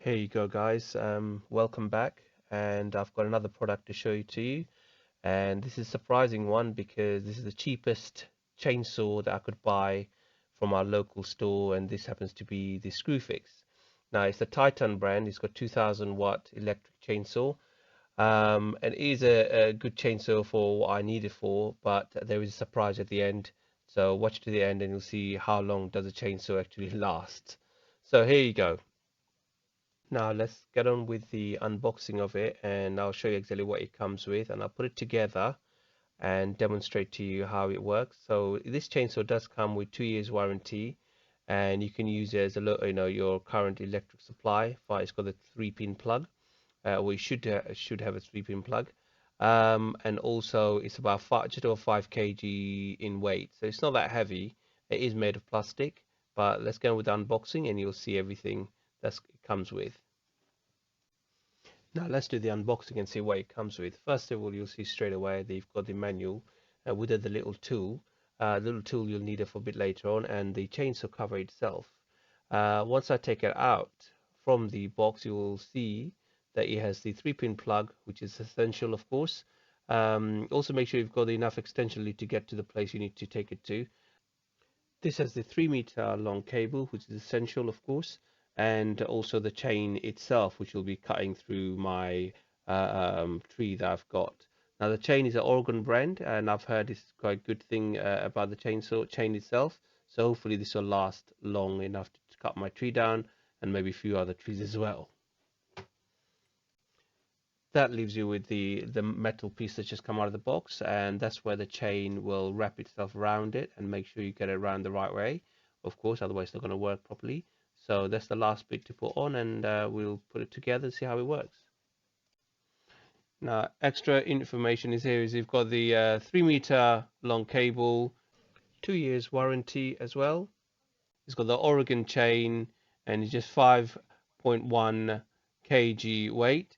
Here you go, guys. Welcome back, and I've got another product to show you. And this is a surprising one because this is the cheapest chainsaw that I could buy from our local store, and this happens to be the Screwfix. Now it's the Titan brand. It's got 2000-watt electric chainsaw, and it is a good chainsaw for what I need it for. But there is a surprise at the end, so watch to the end, and you'll see how long does a chainsaw actually last. So here you go. Now let's get on with the unboxing of it, and I'll show you exactly what it comes with, and I'll put it together and demonstrate to you how it works. So this chainsaw does come with 2 years warranty, and you can use it as your current electric supply. It's got a 3-pin plug. We should have a 3-pin plug, and also it's about just over 5 kg in weight, so it's not that heavy. It is made of plastic, but let's go with the unboxing, and you'll see everything that it comes with. Now let's do the unboxing and see what it comes with. First of all, you'll see straight away that you've got the manual with the little tool. The little tool you'll need it for a bit later on, and the chainsaw cover itself. Once I take it out from the box, you will see that it has the 3-pin plug, which is essential, of course. Also make sure you've got enough extension lead to get to the place you need to take it to. This has the 3-meter long cable, which is essential, of course, and also the chain itself, which will be cutting through my tree that I've got. Now the chain is an Oregon brand, and I've heard it's quite a good thing about the chainsaw chain itself. So hopefully this will last long enough to cut my tree down, and maybe a few other trees as well. That leaves you with the metal piece that's just come out of the box, and that's where the chain will wrap itself around it, and make sure you get it around the right way, of course, otherwise it's not going to work properly. So that's the last bit to put on, and we'll put it together and see how it works. Now extra information is here is you've got the 3-meter long cable, 2 years warranty as well. It's got the Oregon chain, and it's just 5.1 kg weight,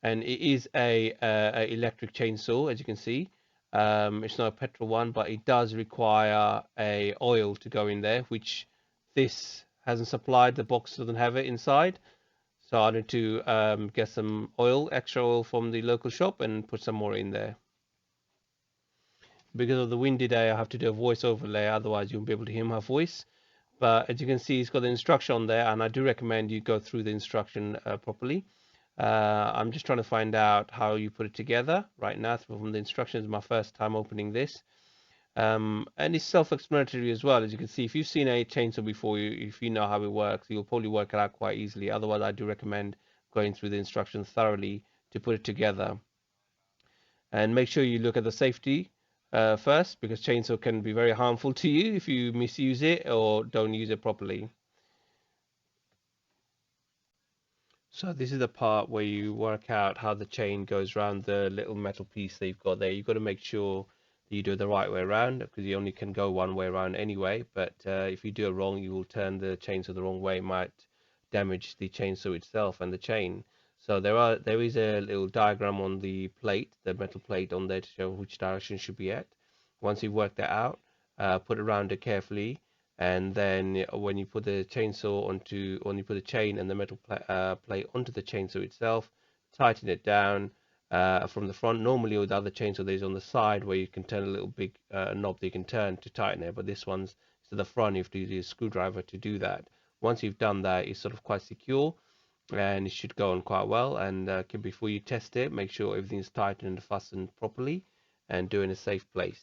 and it is a electric chainsaw, as you can see. It's not a petrol one, but it does require a oil to go in there, which this hasn't supplied. The box doesn't have it inside, so I need to get some extra oil from the local shop, and put some more in there. Because of the windy day, I have to do a voice overlay, otherwise you won't be able to hear my voice. But as you can see, it's got the instruction on there, and I do recommend you go through the instruction properly. I'm just trying to find out how you put it together right now from the instructions. My first time opening this, and it's self-explanatory as well. As you can see, if you've seen a chainsaw before, if you know how it works, you'll probably work it out quite easily. Otherwise, I do recommend going through the instructions thoroughly to put it together. And make sure you look at the safety first, because chainsaw can be very harmful to you if you misuse it or don't use it properly. So this is the part where you work out how the chain goes around the little metal piece that you've got there. You've got to make sure that you do it the right way around, because you only can go one way around anyway. But if you do it wrong, you will turn the chainsaw the wrong way. It might damage the chainsaw itself and the chain. So there is a little diagram on the plate, the metal plate on there, to show which direction should be at. Once you've worked that out, put it around it carefully, and then when you put the chainsaw when you put the chain and the metal plate onto the chainsaw itself, tighten it down from the front. Normally with the other chainsaw, there's on the side where you can turn a little big knob that you can turn to tighten it, but this one's to the front. You have to use a screwdriver to do that. Once you've done that, it's sort of quite secure, and it should go on quite well. And before you test it, make sure everything's tightened and fastened properly, and do it in a safe place.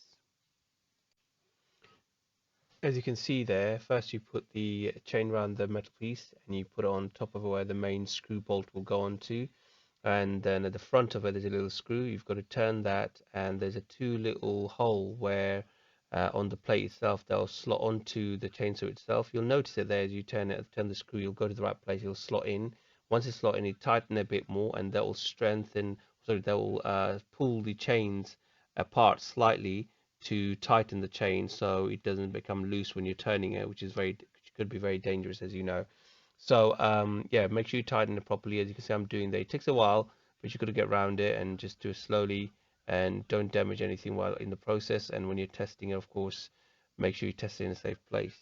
As you can see there, first you put the chain around the metal piece, and you put it on top of where the main screw bolt will go onto, and then at the front of it there's a little screw. You've got to turn that, and there's a 2 little hole where on the plate itself they'll slot onto the chainsaw itself. You'll notice it there as you turn the screw. You'll go to the right place, it'll slot in. Once it's slot in, you tighten it a bit more, and that will pull the chains apart slightly to tighten the chain, so it doesn't become loose when you're turning it, which could be very dangerous, as you know. So yeah, make sure you tighten it properly. As you can see, I'm doing that. It takes a while, but you've got to get around it and just do it slowly, and don't damage anything while in the process. And when you're testing it, of course, make sure you test it in a safe place.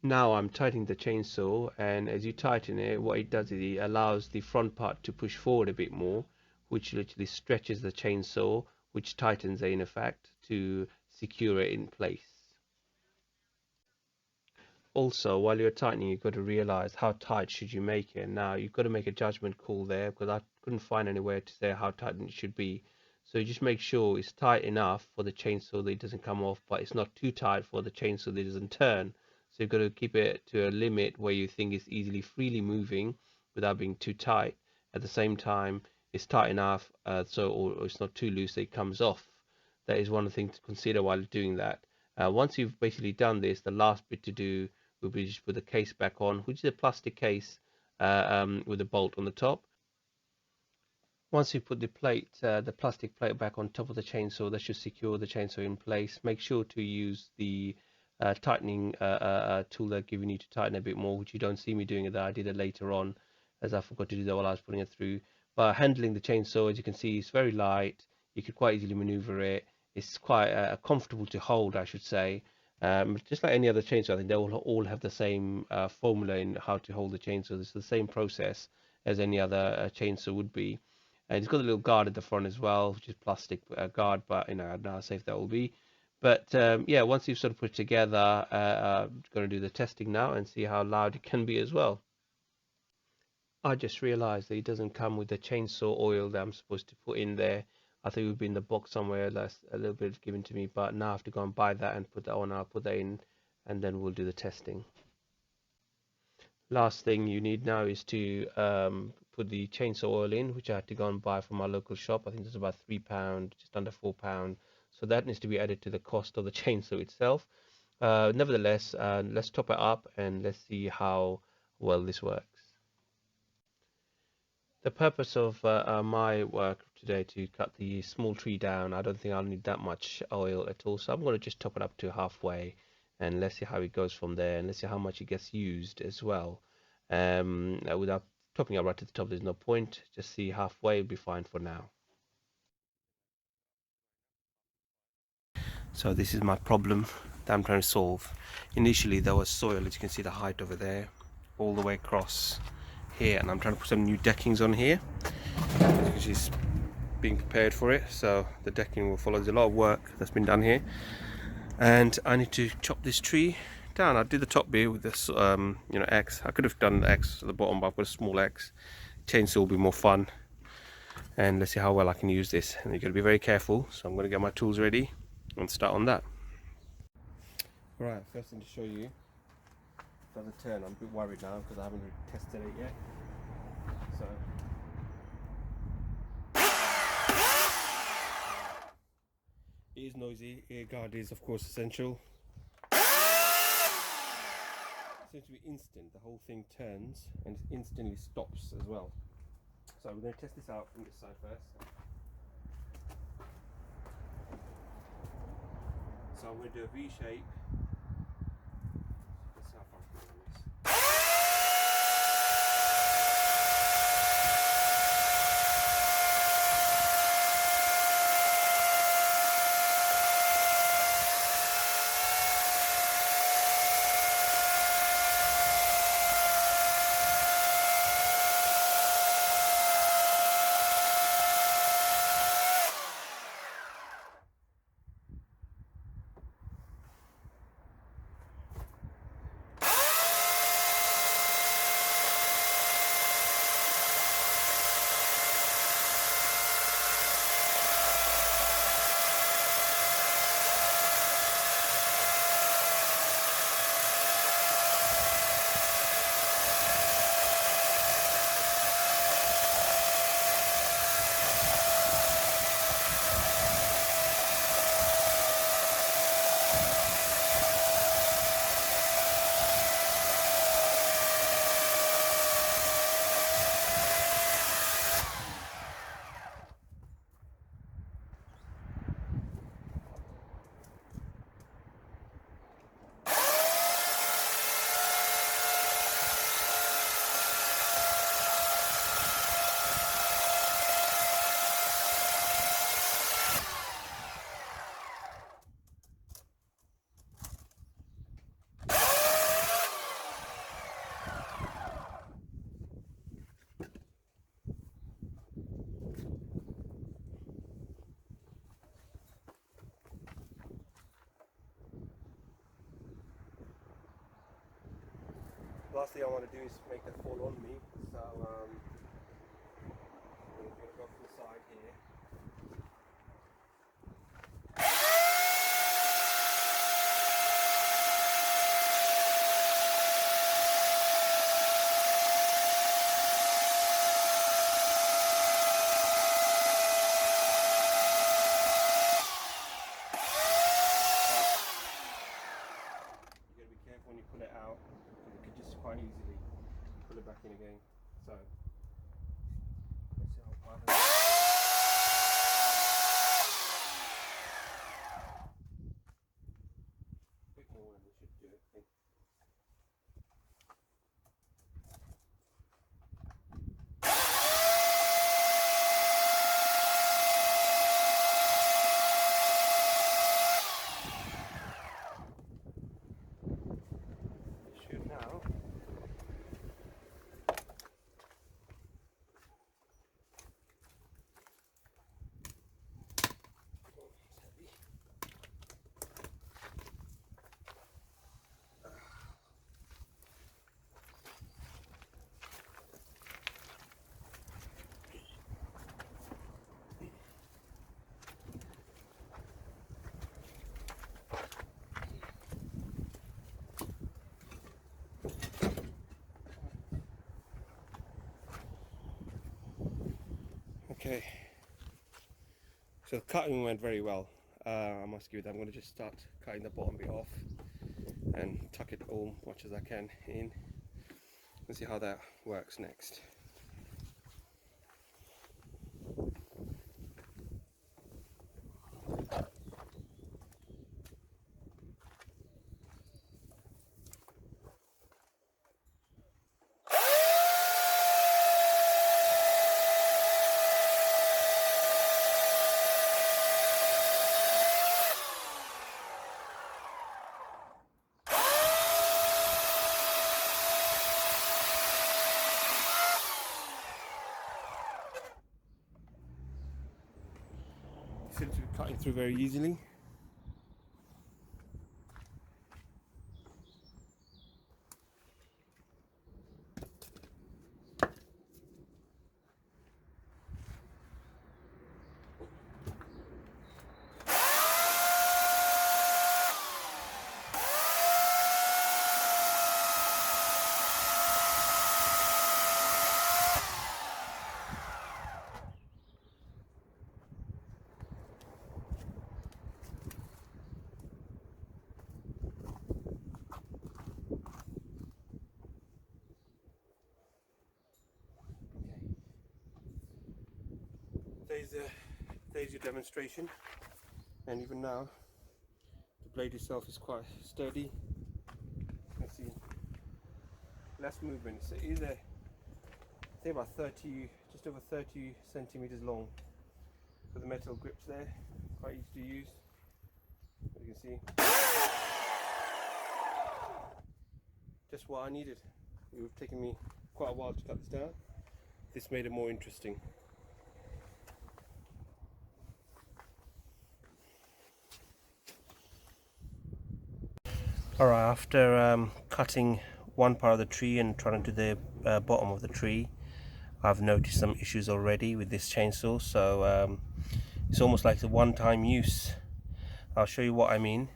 Now I'm tightening the chainsaw, and as you tighten it, what it does is it allows the front part to push forward a bit more, which literally stretches the chainsaw, which tightens it in effect to secure it in place. Also, while you're tightening, you've got to realize how tight should you make it. Now, you've got to make a judgment call there, because I couldn't find anywhere to say how tight it should be. So you just make sure it's tight enough for the chainsaw that it doesn't come off, but it's not too tight for the chainsaw that it doesn't turn. So you've got to keep it to a limit where you think it's easily freely moving without being too tight. At the same time, it's tight enough or it's not too loose that it comes off. That is one of the things to consider while doing that. Once you've basically done this, the last bit to do will be just put the case back on, which is a plastic case with a bolt on the top. Once you put the plastic plate back on top of the chainsaw, that should secure the chainsaw in place. Make sure to use the tightening tool they're giving you to tighten a bit more, which you don't see me doing it. I did it later on, as I forgot to do that while I was putting it through. But handling the chainsaw, as you can see, it's very light. You could quite easily maneuver it. It's quite comfortable to hold, I should say. Just like any other chainsaw, I think they all have the same formula in how to hold the chainsaw. It's the same process as any other chainsaw would be. And it's got a little guard at the front as well, which is plastic guard, but I don't know how safe that will be. But yeah, once you've sort of put it together, I'm going to do the testing now and see how loud it can be as well. I just realized that it doesn't come with the chainsaw oil that I'm supposed to put in there. I think it would be in the box somewhere, that's a little bit given to me, but now I have to go and buy that and put that on. I'll put that in and then we'll do the testing. Last thing you need now is to put the chainsaw oil in, which I had to go and buy from our local shop. I think it's about £3, just under £4. So that needs to be added to the cost of the chainsaw itself. Nevertheless, let's top it up and let's see how well this works. The purpose of my work today to cut the small tree down, I don't think I'll need that much oil at all, so I'm going to just top it up to halfway and let's see how it goes from there, and let's see how much it gets used as well. Without topping up right to the top, there's no point. Just see halfway, will be fine for now. So this is my problem that I'm trying to solve. Initially there was soil, as you can see the height over there, all the way across here, and I'm trying to put some new deckings on here, which is being prepared for it, so the decking will follow. There's a lot of work that's been done here, and I need to chop this tree down. I did the top bit with this X. I could have done the X at the bottom, but I've got a small X. Chainsaw will be more fun, and let's see how well I can use this. And you've got to be very careful, so I'm going to get my tools ready and start on that. Right, first thing to show you, does a turn. I'm a bit worried now because I haven't really tested it yet. So it is noisy. Ear guard is of course essential. It seems to be instant. The whole thing turns and instantly stops as well. So we're going to test this out from this side first. So I'm going to do a V shape. Let's see how far I can do this. last thing I want to do is make that fall on me, so I'm going to go from the side here. When you pull it out, you can just quite easily pull it back in again. So let's see how hard it is. A bit more than we should do, I think. Should now. Okay, so the cutting went very well. I must give it that. I'm going to just start cutting the bottom bit off and tuck it all much as I can in. Let's see how that works next. Seems to be cutting through very easily. There's your demonstration, and even now the blade itself is quite sturdy. Let's see, less movement. So it is I think about 30, just over 30 centimeters long. So the metal grips there, quite easy to use, as you can see. Just what I needed. It would have taken me quite a while to cut this down. This made it more interesting. Alright, after cutting one part of the tree and trying to do the bottom of the tree, I've noticed some issues already with this chainsaw. So it's almost like a one-time use. I'll show you what I mean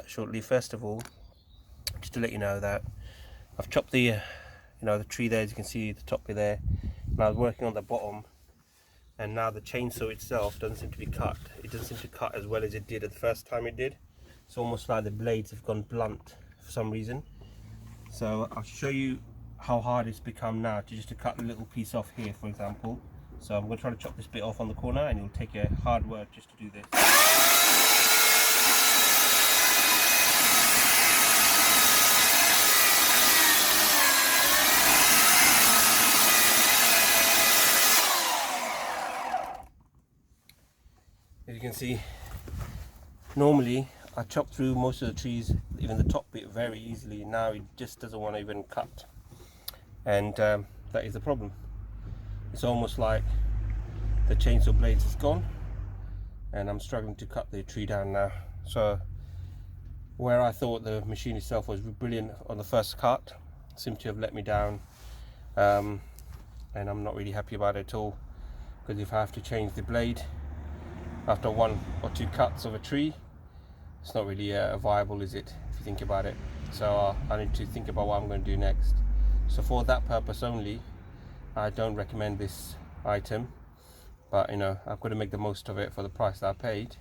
shortly. First of all, just to let you know that I've chopped the the tree there, as you can see the top bit there, and I was working on the bottom, and now the chainsaw itself doesn't seem to be cut. It doesn't seem to cut as well as it did the first time it did. It's almost like the blades have gone blunt for some reason. So I'll show you how hard it's become now to cut a little piece off here, for example. So I'm going to try to chop this bit off on the corner, and it'll take a hard work just to do this. As you can see, normally I chop through most of the trees, even the top bit, very easily. Now it just doesn't want to even cut, and that is the problem. It's almost like the chainsaw blades is gone, and I'm struggling to cut the tree down now. So where I thought the machine itself was brilliant on the first cut, seem to have let me down, and I'm not really happy about it at all, because if I have to change the blade after 1 or 2 cuts of a tree, it's not really viable, is it, if you think about it? So I need to think about what I'm going to do next. So for that purpose only, I don't recommend this item, but you know, I've got to make the most of it for the price that I paid.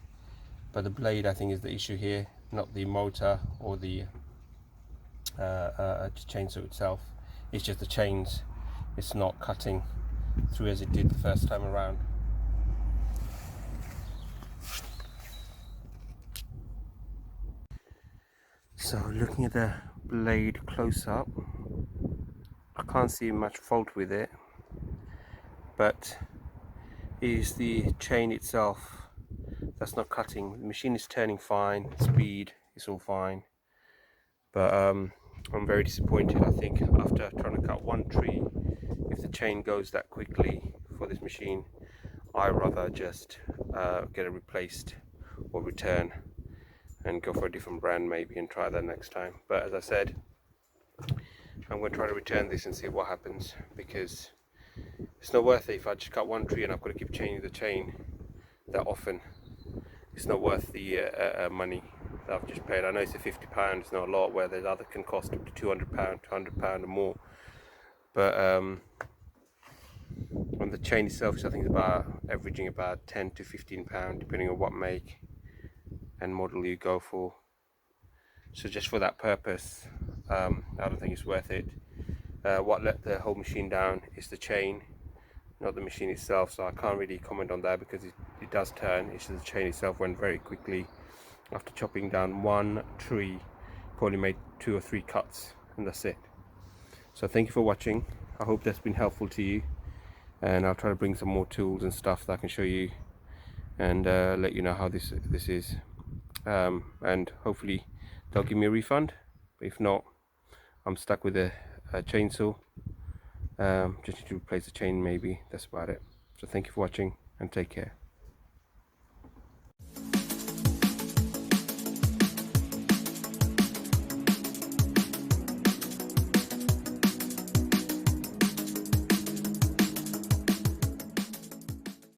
But the blade, I think, is the issue here, not the motor or the chainsaw itself. It's just the chains. It's not cutting through as it did the first time around. So looking at the blade close up, I can't see much fault with it, but it is the chain itself that's not cutting. The machine is turning fine, speed is all fine, but I'm very disappointed. I think after trying to cut one tree, if the chain goes that quickly for this machine, I'd rather just get it replaced or return and go for a different brand maybe and try that next time. But as I said, I'm going to try to return this and see what happens, because it's not worth it. If I just cut one tree and I've got to keep changing the chain that often, it's not worth the money that I've just paid. I know it's a £50, it's not a lot, where there's other can cost up to £200, £200 or more. But on the chain itself, I think it's about averaging about £10 to £15, depending on what make and model you go for. So just for that purpose, I don't think it's worth it. What let the whole machine down is the chain, not the machine itself, so I can't really comment on that, because it does turn. It's just the chain itself went very quickly. After chopping down one tree, probably made 2 or 3 cuts, and that's it. So thank you for watching. I hope that's been helpful to you, and I'll try to bring some more tools and stuff that I can show you and let you know how this is, and hopefully they'll give me a refund. But if not, I'm stuck with a chainsaw. Just need to replace the chain maybe. That's about it. So thank you for watching, and take care.